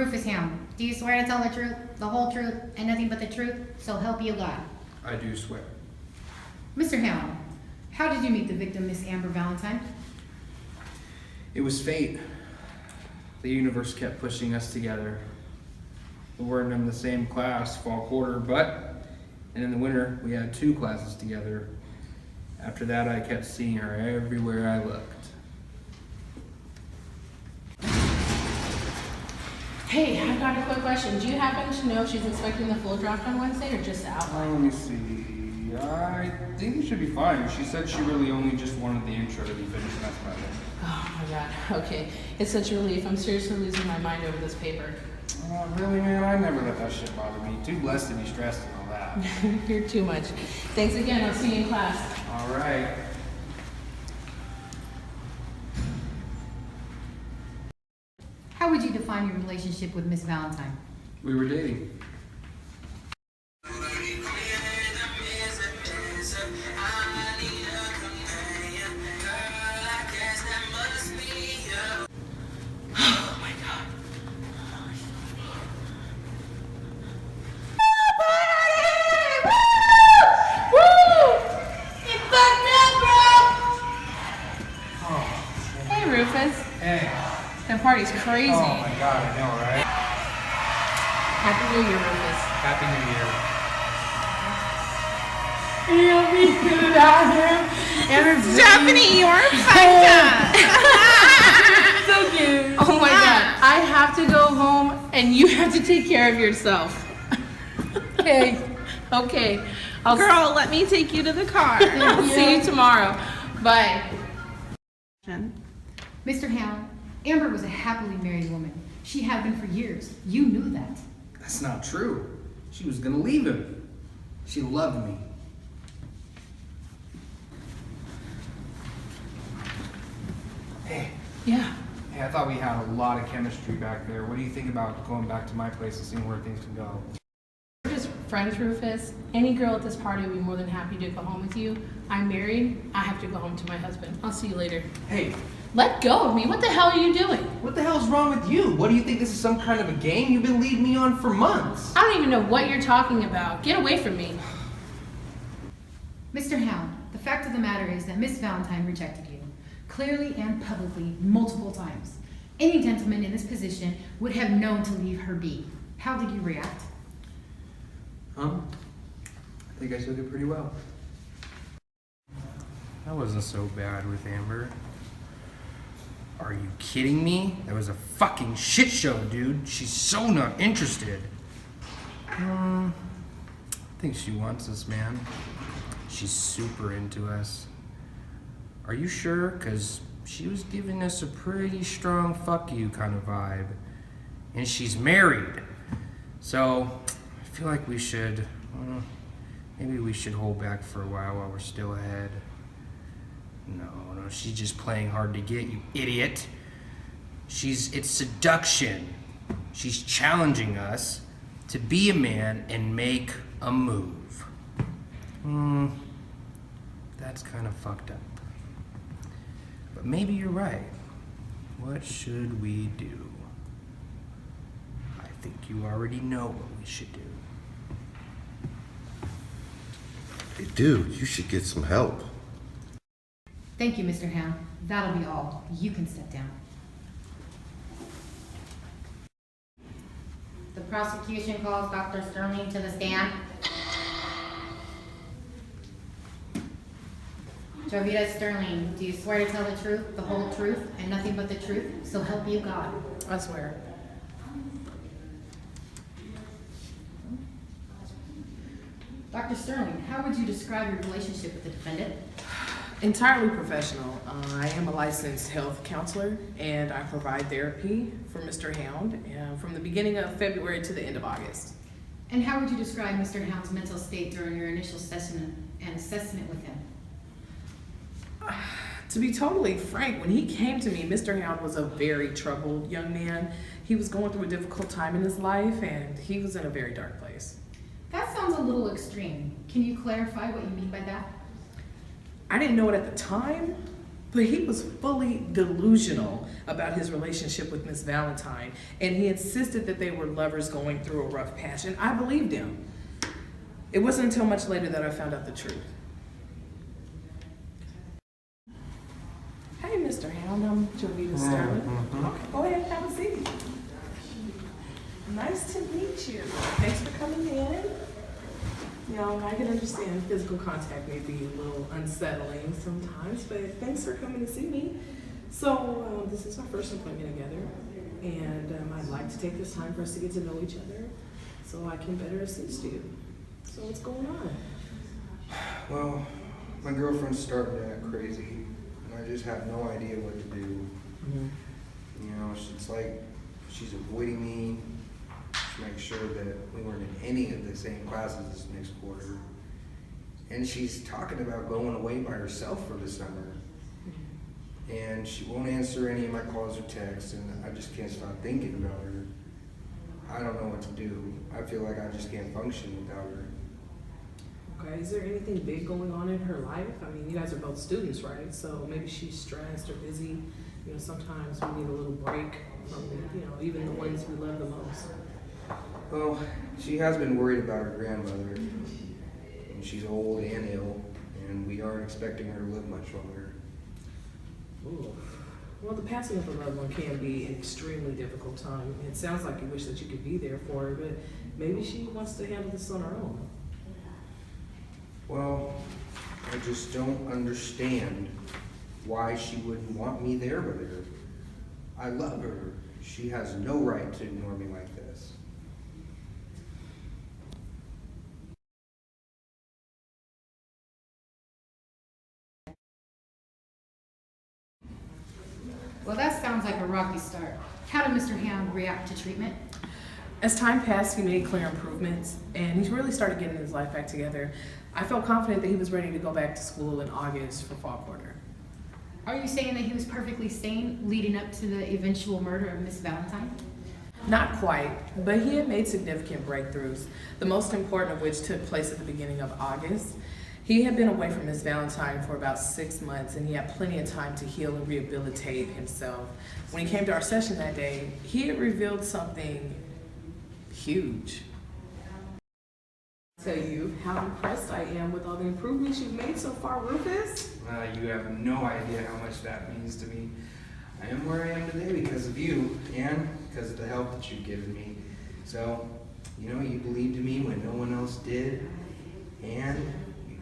Rufus Hound, do you swear to tell the truth, the whole truth, and nothing but the truth, so help you God? I do swear. Mr. Hound, how did you meet the victim, Miss Amber Valentine? It was fate. The universe kept pushing us together. We weren't in the same class fall quarter, and in the winter we had 2 classes together. After that, I kept seeing her everywhere I looked. Hey, I've got a quick question. Do you happen to know if she's expecting the full draft on Wednesday or just the outline? Let me see. I think it should be fine. She said she really only just wanted the intro to be finished, and that's about it. Oh my god, okay. It's such a relief. I'm seriously losing my mind over this paper. Really, man? I never let that shit bother me. Too blessed to be stressed and all that. You're too much. Thanks again. I'll see you in class. All right. How would you define your relationship with Miss Valentine? We were dating. Oh my god. Hey Rufus. Hey. That party's crazy. Oh my god, I know, right? Happy New Year, Rufus. Happy New Year. You'll be good without him. Stephanie, you're fucked up. So cute. Oh my god. I have to go home and you have to take care of yourself. Okay. Okay. Girl, let me take you to the car. I'll see you tomorrow. Bye. Mr. Hound, Amber was a happily married woman. She had been for years. You knew that. That's not true. She was gonna leave him. She loved me. Hey. Yeah. Hey, I thought we had a lot of chemistry back there. What do you think about going back to my place and seeing where things can go? We're just friends, Rufus. Any girl at this party would be more than happy to go home with you. I'm married. I have to go home to my husband. I'll see you later. Hey, Let go of me. What the hell are you doing? what the hell's wrong with you? What do you think this is some kind of a game? You've been leading me on for months. I don't even know what you're talking about. Get away from me. Mr. Hound, the fact of the matter is that Miss Valentine rejected you, clearly and publicly, multiple times. Any gentleman in this position would have known to leave her be. How did you react? I think I took it pretty well. That wasn't so bad with Amber. Are you kidding me? That was a fucking shit show, dude. She's so not interested. I think she wants us, man. She's super into us. Are you sure? Because she was giving us a pretty strong fuck you kind of vibe. And she's married. So, I feel like we should, maybe we should hold back for a while we're still ahead. No, she's just playing hard to get, you idiot. It's seduction. She's challenging us to be a man and make a move. That's kind of fucked up. But maybe you're right. What should we do? I think you already know what we should do. Hey, dude, you should get some help. Thank you, Mr. Hound. That'll be all. You can step down. The prosecution calls Dr. Sterling to the stand. Jovita Sterling, do you swear to tell the truth, the whole truth, and nothing but the truth, so help you God? I swear. Dr. Sterling, how would you describe your relationship with the defendant? Entirely professional. I am a licensed health counselor and I provide therapy for Mr. Hound from the beginning of February to the end of August. And how would you describe Mr. Hound's mental state during your initial session and assessment with him? To be totally frank, when he came to me, Mr. Hound was a very troubled young man. He was going through a difficult time in his life and he was in a very dark place. That sounds a little extreme. Can you clarify what you mean by that? I didn't know it at the time, But he was fully delusional about his relationship with Miss Valentine, and he insisted that they were lovers going through a rough patch, and I believed him. It wasn't until much later that I found out the truth. Hey, Mr. Hound, I'm Jovita Sterling. Okay, go ahead, have a seat. Nice to meet you. Thanks for coming in. You know, I can understand physical contact may be a little unsettling sometimes, but thanks for coming to see me. So, this is our first appointment together, and I'd like to take this time for us to get to know each other so I can better assist you. So, what's going on? Well, my girlfriend's starting to act crazy, and I just have no idea what to do. You know, it's like she's avoiding me. To make sure that we weren't in any of the same classes this next quarter. And she's talking about going away by herself for the summer. And she won't answer any of my calls or texts, and I just can't stop thinking about her. I don't know what to do. I feel like I just can't function without her. Okay, is there anything big going on in her life? I mean, you guys are both students, right? So maybe she's stressed or busy. You know, sometimes we need a little break from, you know, even the ones we love the most. Well, she has been worried about her grandmother, and she's old and ill, and we aren't expecting her to live much longer. Ooh. Well, the passing of a loved one can be an extremely difficult time. It sounds like you wish that you could be there for her, but maybe she wants to handle this on her own. Well, I just don't understand why she wouldn't want me there with her. I love her. She has no right to ignore me like this. Well, that sounds like a rocky start. How did Mr. Hound react to treatment? As time passed, he made clear improvements, and he's really started getting his life back together. I felt confident that he was ready to go back to school in August for fall quarter. Are you saying that he was perfectly sane leading up to the eventual murder of Miss Valentine? Not quite, but he had made significant breakthroughs, the most important of which took place at the beginning of August. He had been away from Miss Valentine for about 6 months, and he had plenty of time to heal and rehabilitate himself. When he came to our session that day, he had revealed something huge. I'll tell you how impressed I am with all the improvements you've made so far, Rufus. You have no idea how much that means to me. I am where I am today because of you, and because of the help that you've given me. So, you know, you believed in me when no one else did, and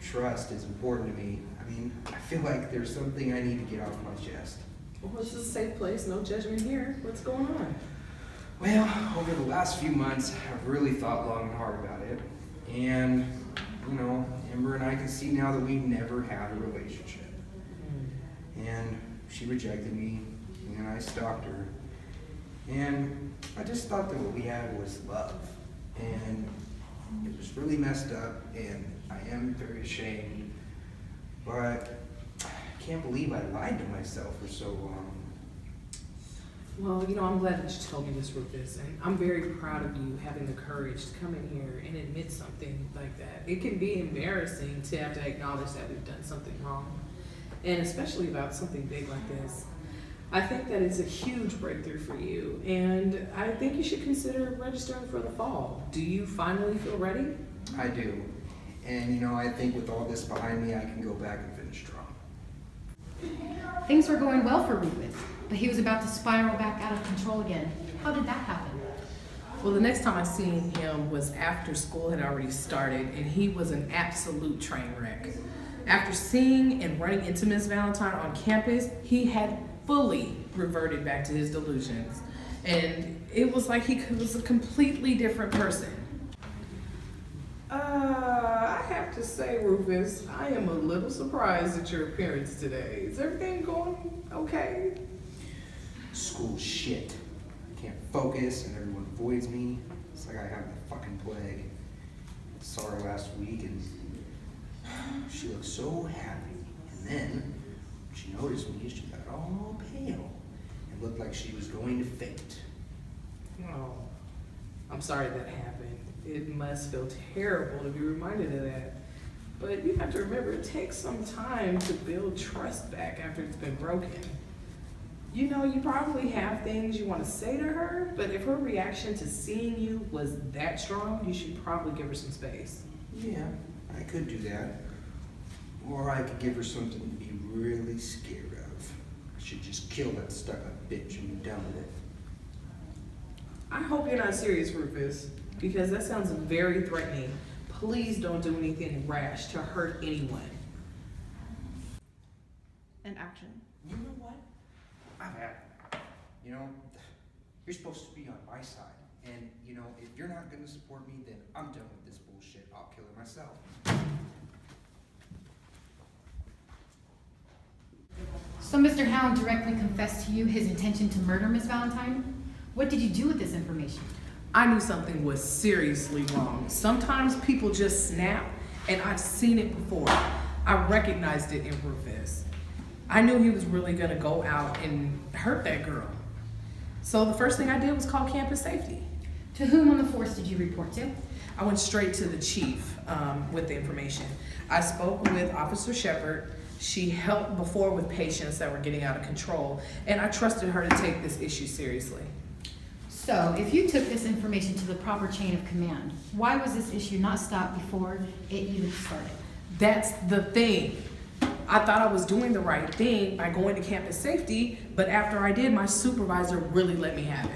trust is important to me. I mean, I feel like there's something I need to get off my chest. Well, this is a safe place, no judgment here. What's going on? Well, over the last few months, I've really thought long and hard about it. And, you know, Amber and I can see now that we've never had a relationship. And she rejected me, and I stalked her. And I just thought that what we had was love. And it was really messed up, and I am very ashamed, but I can't believe I lied to myself for so long. Well, you know, I'm glad that you told me this, Rufus, and I'm very proud of you having the courage to come in here and admit something like that. It can be embarrassing to have to acknowledge that we've done something wrong, and especially about something big like this. I think that it's a huge breakthrough for you, and I think you should consider registering for the fall. Do you finally feel ready? I do. And, you know, I think with all this behind me, I can go back and finish strong. Things were going well for Rufus, but he was about to spiral back out of control again. How did that happen? Well, the next time I seen him was after school had already started, and he was an absolute train wreck. After seeing and running into Miss Valentine on campus, he had fully reverted back to his delusions. And it was like he was a completely different person. I have to say, Rufus, I am a little surprised at your appearance today. Is everything going okay? School's shit. I can't focus, and everyone avoids me. It's like I have the fucking plague. I saw her last week, and she looked so happy. And then, when she noticed me, she got all pale and looked like she was going to faint. Oh, I'm sorry that happened. It must feel terrible to be reminded of that. But you have to remember, it takes some time to build trust back after it's been broken. You know, you probably have things you want to say to her, but if her reaction to seeing you was that strong, you should probably give her some space. Yeah, I could do that. Or I could give her something to be really scared of. I should just kill that stuck-up bitch and be done with it. I hope you're not serious, Rufus, because that sounds very threatening. Please don't do anything rash to hurt anyone. And action. You know what? I've had it. You know, you're supposed to be on my side. And, you know, if you're not going to support me, then I'm done with this bullshit. I'll kill her myself. So Mr. Hound directly confessed to you his intention to murder Miss Valentine? What did you do with this information? I knew something was seriously wrong. Sometimes people just snap, and I've seen it before. I recognized it in Rufus. I knew he was really gonna go out and hurt that girl. So the first thing I did was call campus safety. To whom on the force did you report to? I went straight to the chief with the information. I spoke with Officer Shepard. She helped before with patients that were getting out of control, and I trusted her to take this issue seriously. So, if you took this information to the proper chain of command, why was this issue not stopped before it even started? That's the thing. I thought I was doing the right thing by going to campus safety, but after I did, my supervisor really let me have it.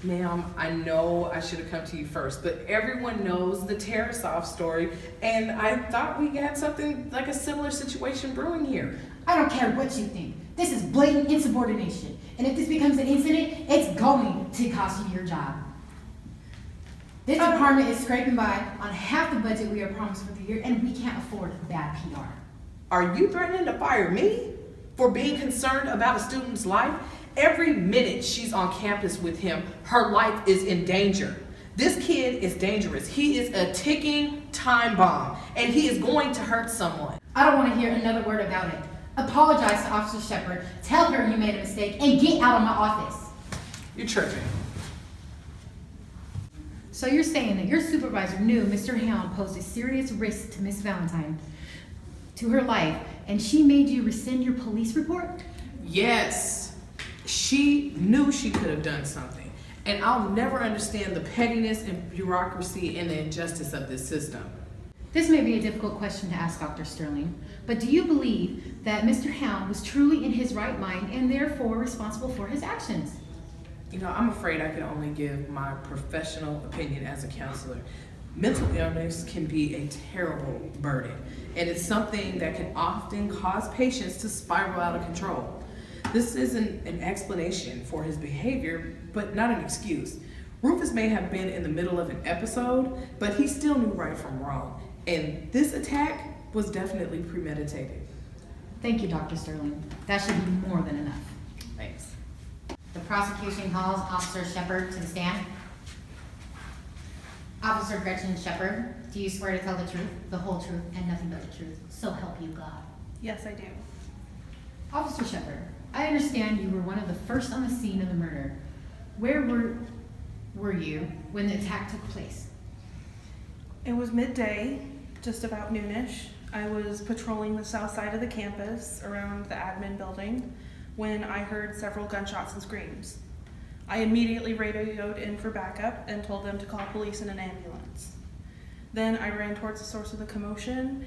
Ma'am, I know I should have come to you first, but everyone knows the Tarasoff story, and I thought we had something like a similar situation brewing here. I don't care what you think. This is blatant insubordination. And if this becomes an incident, it's going to cost you your job. This department is scraping by on half the budget we are promised for the year, and we can't afford bad PR. Are you threatening to fire me for being concerned about a student's life? Every minute she's on campus with him, her life is in danger. This kid is dangerous. He is a ticking time bomb, and he is going to hurt someone. I don't want to hear another word about it. Apologize to Officer Shepard, tell her you made a mistake, and get out of my office. You're tripping. So you're saying that your supervisor knew Mr. Hound posed a serious risk to Miss Valentine, to her life, and she made you rescind your police report? Yes, she knew she could have done something, and I'll never understand the pettiness and bureaucracy and the injustice of this system. This may be a difficult question to ask, Dr. Sterling, but do you believe that Mr. Hound was truly in his right mind and therefore responsible for his actions? You know, I'm afraid I can only give my professional opinion as a counselor. Mental illness can be a terrible burden, and it's something that can often cause patients to spiral out of control. This isn't an explanation for his behavior, but not an excuse. Rufus may have been in the middle of an episode, but he still knew right from wrong. And this attack was definitely premeditated. Thank you, Dr. Sterling. That should be more than enough. Thanks. The prosecution calls Officer Shepard to the stand. Officer Gretchen Shepard, do you swear to tell the truth, the whole truth, and nothing but the truth? So help you God. Yes, I do. Officer Shepard, I understand you were one of the first on the scene of the murder. Where were you when the attack took place? It was midday, just about noonish. I was patrolling the south side of the campus around the admin building when I heard several gunshots and screams. I immediately radioed in for backup and told them to call police and an ambulance. Then I ran towards the source of the commotion,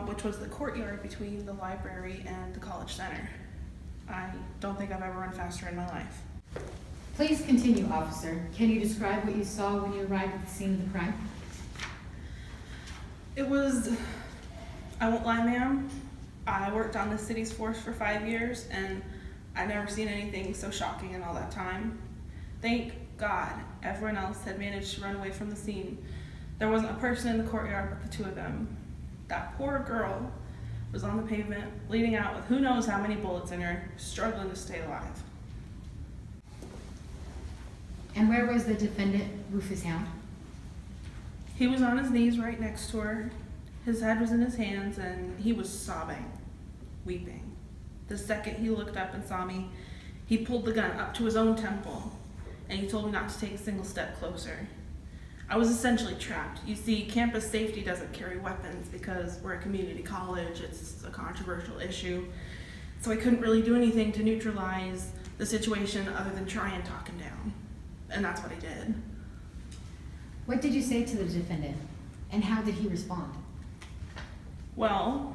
which was the courtyard between the library and the college center. I don't think I've ever run faster in my life. Please continue, officer. Can you describe what you saw when you arrived at the scene of the crime? It was, I won't lie, ma'am, I worked on the city's force for 5 years, and I've never seen anything so shocking in all that time. Thank God everyone else had managed to run away from the scene. There wasn't a person in the courtyard but the two of them. That poor girl was on the pavement, bleeding out with who knows how many bullets in her, struggling to stay alive. And where was the defendant, Rufus Hound? He was on his knees right next to her. His head was in his hands and he was sobbing, weeping. The second he looked up and saw me, he pulled the gun up to his own temple and he told me not to take a single step closer. I was essentially trapped. You see, campus safety doesn't carry weapons because we're a community college. It's a controversial issue. So I couldn't really do anything to neutralize the situation other than try and talk him down. And that's what I did. What did you say to the defendant? And how did he respond? Well,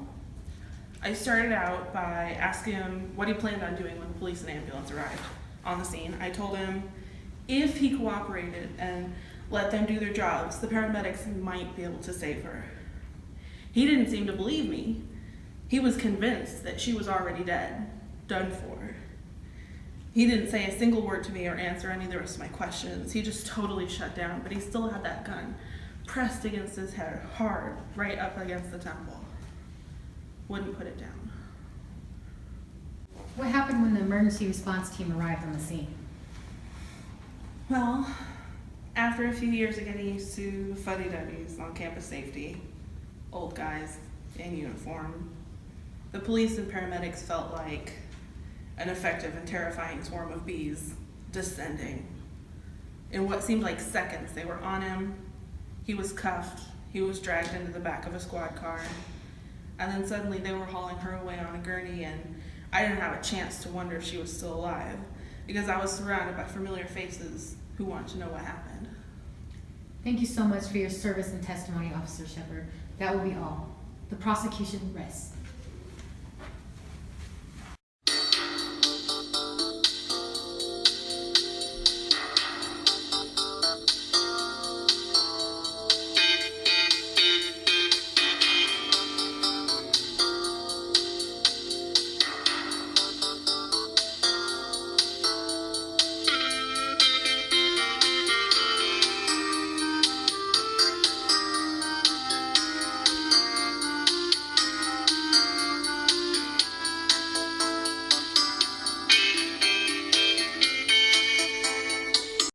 I started out by asking him what he planned on doing when the police and ambulance arrived on the scene. I told him if he cooperated and let them do their jobs, the paramedics might be able to save her. He didn't seem to believe me. He was convinced that she was already dead, done for. He didn't say a single word to me or answer any of the rest of my questions. He just totally shut down, but he still had that gun pressed against his head hard, right up against the temple. Wouldn't put it down. What happened when the emergency response team arrived on the scene? Well, after a few years of getting used to fuddy-duddies on campus safety, old guys in uniform, the police and paramedics felt like an effective and terrifying swarm of bees descending. In what seemed like seconds, they were on him. He was cuffed. He was dragged into the back of a squad car. And then suddenly they were hauling her away on a gurney, and I didn't have a chance to wonder if she was still alive because I was surrounded by familiar faces who wanted to know what happened. Thank you so much for your service and testimony, Officer Shepard. That will be all. The prosecution rests.